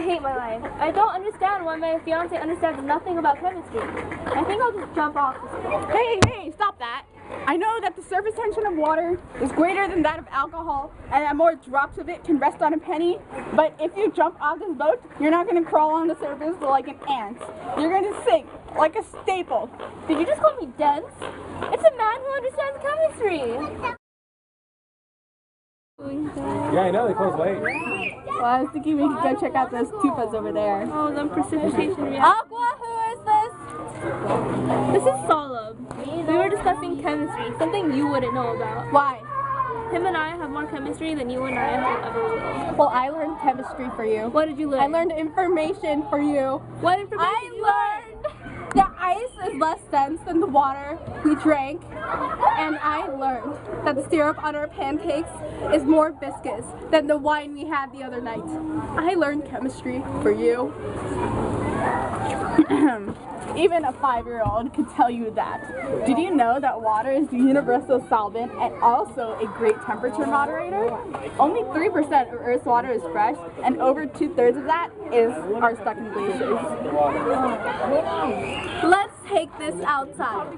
I hate my life. I don't understand why my fiance understands nothing about chemistry. I think I'll just jump off this cliff. Hey, stop that. I know that the surface tension of water is greater than that of alcohol, and that more drops of it can rest on a penny, but if you jump off this boat, you're not going to crawl on the surface like an ant. You're going to sink like a staple. Did you just call me dense? It's a man who understands chemistry. Yeah, I know, they close late. Well, I was thinking we could go check out those tufas over there. Oh, the precipitation reaction. Aqua, who is this? This is Solab. We were discussing chemistry, something you wouldn't know about. Why? Him and I have more chemistry than you and I have ever will. Well, I learned chemistry for you. What did you learn? I learned information for you. What information did you learn? That ice is less dense than the water we drank, and I learned that the syrup on our pancakes is more viscous than the wine we had the other night. I learned chemistry for you. Even a 5-year-old could tell you that. Did you know that water is the universal solvent and also a great temperature moderator? Only 3% of Earth's water is fresh, and over 2/3 of that are stuck in glaciers. Let's take this outside.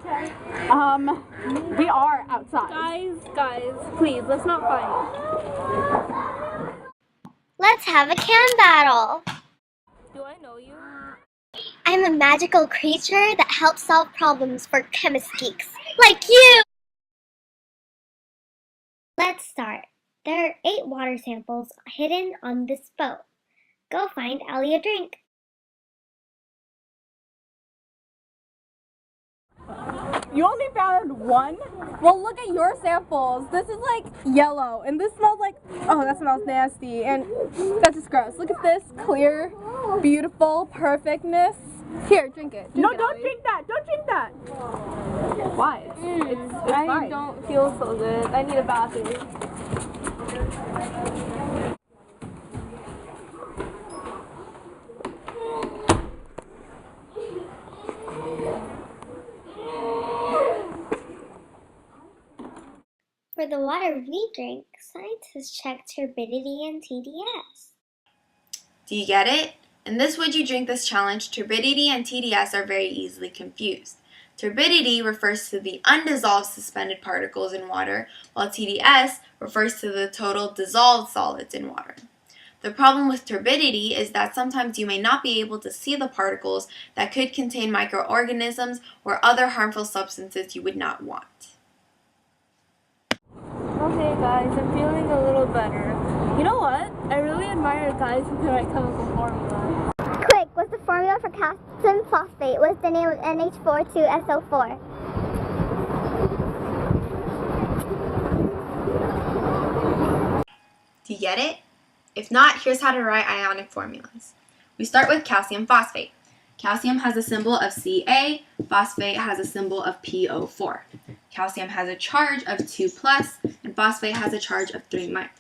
We are outside. Guys, please, let's not fight. Let's have a Chem battle. Do I know you? I'm a magical creature that helps solve problems for chemist geeks like you. Let's start. There are 8 water samples hidden on this boat. Go find Ellie a drink. You only found one? Well, look at your samples. This is like yellow, and this smells like, oh, that smells nasty, and that's just gross. Look at this clear, beautiful perfectness. Here, drink it. No, don't drink that. Don't drink that. Why? It's I fine. don't feel so good. I need a bathroom. For the water we drink, scientists check turbidity and TDS. Do you get it? In this Would You Drink This challenge, turbidity and TDS are very easily confused. Turbidity refers to the undissolved suspended particles in water, while TDS refers to the total dissolved solids in water. The problem with turbidity is that sometimes you may not be able to see the particles that could contain microorganisms or other harmful substances you would not want. Okay guys, I'm feeling a little better. You know what? I really admire guys who can write chemical formula. Quick, what's the formula for calcium phosphate? What's the name of NH42SO4? Do you get it? If not, here's how to write ionic formulas. We start with calcium phosphate. Calcium has a symbol of Ca, phosphate has a symbol of PO4. Calcium has a charge of 2+, and phosphate has a charge of 3-.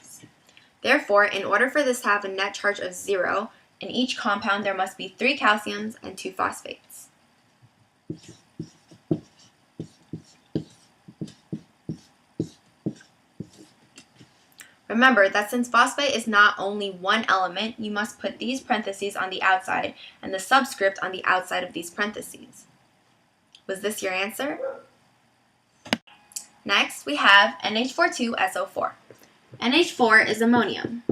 Therefore, in order for this to have a net charge of 0, in each compound there must be 3 calciums and 2 phosphates. Remember that since phosphate is not only one element, you must put these parentheses on the outside and the subscript on the outside of these parentheses. Was this your answer? Next, we have NH42SO4. NH4 is ammonium.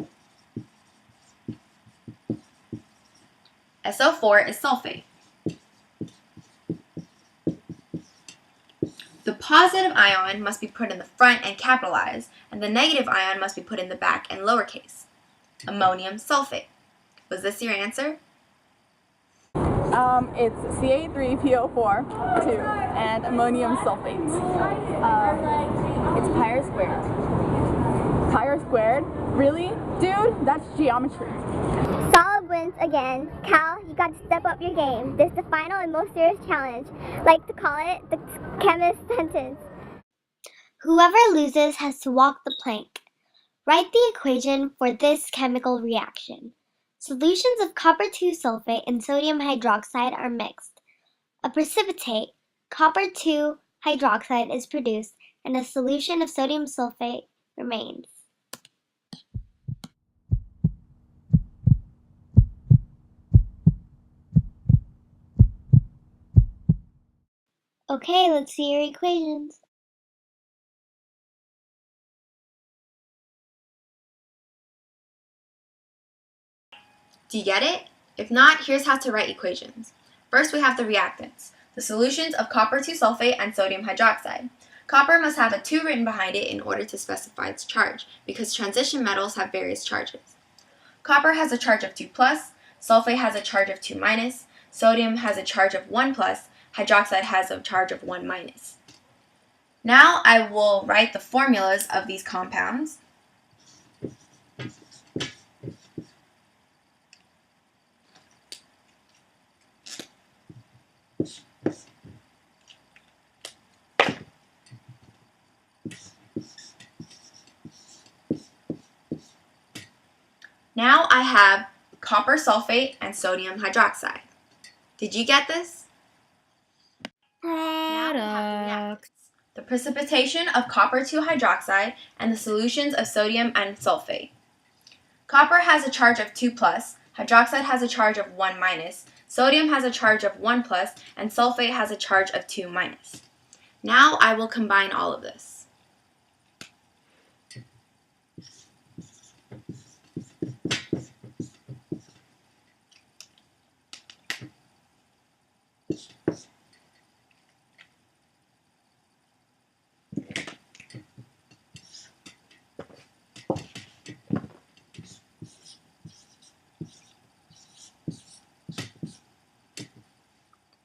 SO4 is sulfate. The positive ion must be put in the front and capitalized, and the negative ion must be put in the back and lowercase. Ammonium sulfate. Was this your answer? It's Ca3PO4 2 and ammonium sulfate. It's pi squared. Pi squared? Really? Dude, that's geometry. Solid wins again. Cal, you got to step up your game. This is the final and most serious challenge. Like to call it the chemist sentence. Whoever loses has to walk the plank. Write the equation for this chemical reaction. Solutions of copper-2 sulfate and sodium hydroxide are mixed. A precipitate, copper-2 hydroxide, is produced, and a solution of sodium sulfate remains. Okay, let's see your equations. Do you get it? If not, here's how to write equations. First, we have the reactants, the solutions of copper 2 sulfate and sodium hydroxide. Copper must have a 2 written behind it in order to specify its charge, because transition metals have various charges. Copper has a charge of 2+, sulfate has a charge of 2-, sodium has a charge of 1+, hydroxide has a charge of 1-. Now I will write the formulas of these compounds. Now I have copper sulfate and sodium hydroxide. Did you get this? Now we have the precipitation of copper 2 hydroxide and the solutions of sodium and sulfate. Copper has a charge of 2+, hydroxide has a charge of 1-, sodium has a charge of 1+, and sulfate has a charge of 2-. Now I will combine all of this.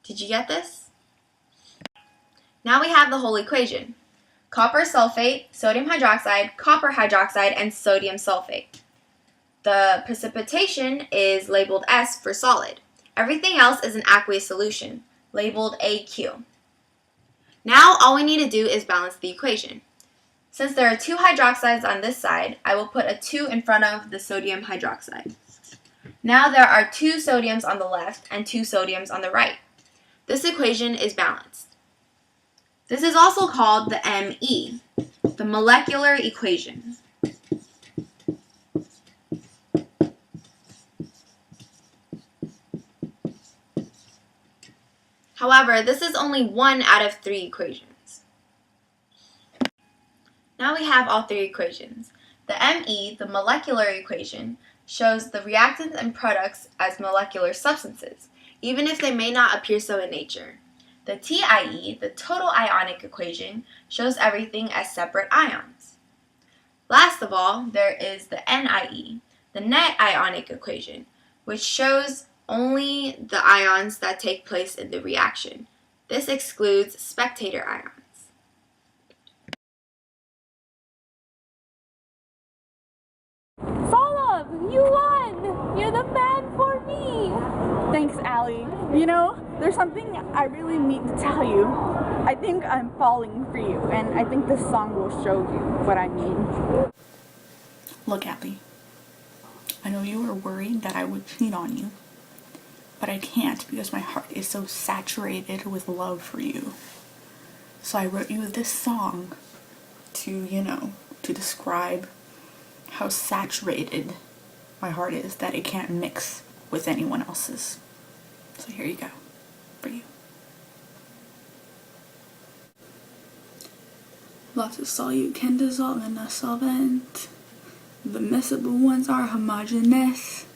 Did you get this? Now we have the whole equation. Copper sulfate, sodium hydroxide, copper hydroxide, and sodium sulfate. The precipitation is labeled S for solid. Everything else is an aqueous solution, labeled AQ. Now all we need to do is balance the equation. Since there are 2 hydroxides on this side, I will put a 2 in front of the sodium hydroxide. Now there are 2 sodiums on the left and 2 sodiums on the right. This equation is balanced. This is also called the ME, the molecular equation. However, this is only 1 out of 3 equations. Now we have all 3 equations. The ME, the molecular equation, shows the reactants and products as molecular substances, even if they may not appear so in nature. The TIE, the total ionic equation, shows everything as separate ions. Last of all, there is the NIE, the net ionic equation, which shows only the ions that take place in the reaction. This excludes spectator ions. Solomon, you won! You're the man for me! Thanks, Allie. You know, there's something I really need to tell you. I think I'm falling for you, and I think this song will show you what I mean. Look, Abby, I know you were worried that I would cheat on you, but I can't because my heart is so saturated with love for you. So I wrote you this song to describe how saturated my heart is that it can't mix with anyone else's. So here you go, for you. Lots of solute can dissolve in a solvent. The miscible ones are homogeneous.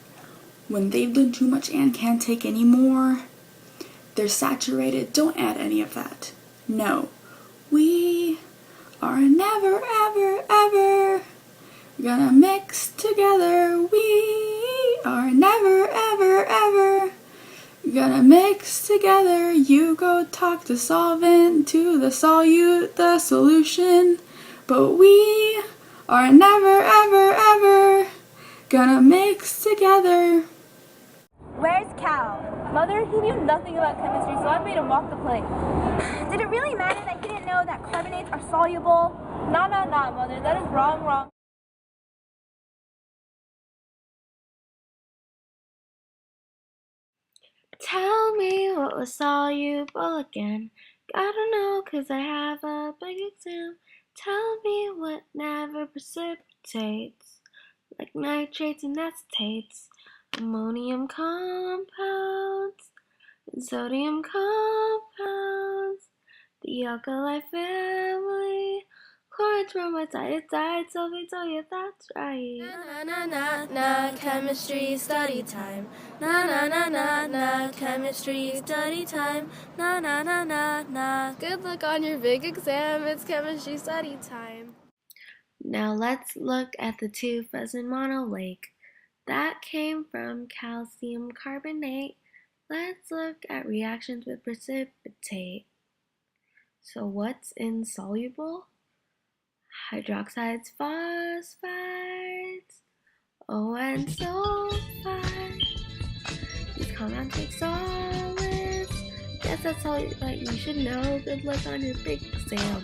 When they've done too much and can't take any more, they're saturated. Don't add any of that. No. We are never, ever, ever gonna mix together. We are never, ever, ever gonna mix together. You go talk the solvent to the solute, the solution. But we are never, ever, ever gonna mix together. Where's Cal? Mother, he knew nothing about chemistry, so I made him walk the plank. Did it really matter that he didn't know that carbonates are soluble? Nah, Mother, that is wrong. Tell me what was soluble again. Gotta know 'cause I have a big exam. Tell me what never precipitates, like nitrates and acetates, ammonium compounds, and sodium compounds, the alkali family. Chlorine's bromides died, sulfates, oh yeah, that's right. Na na na na, chemistry study time. Na na na na na, chemistry study time. Na na na na na. Good luck on your big exam, it's chemistry study time. Now let's look at the 2% monolake. That came from calcium carbonate. Let's look at reactions with precipitate. So what's insoluble? Hydroxides, phosphides, and sulfides. These compounds make solids. Guess that's all that you should know. Good luck on your big exam.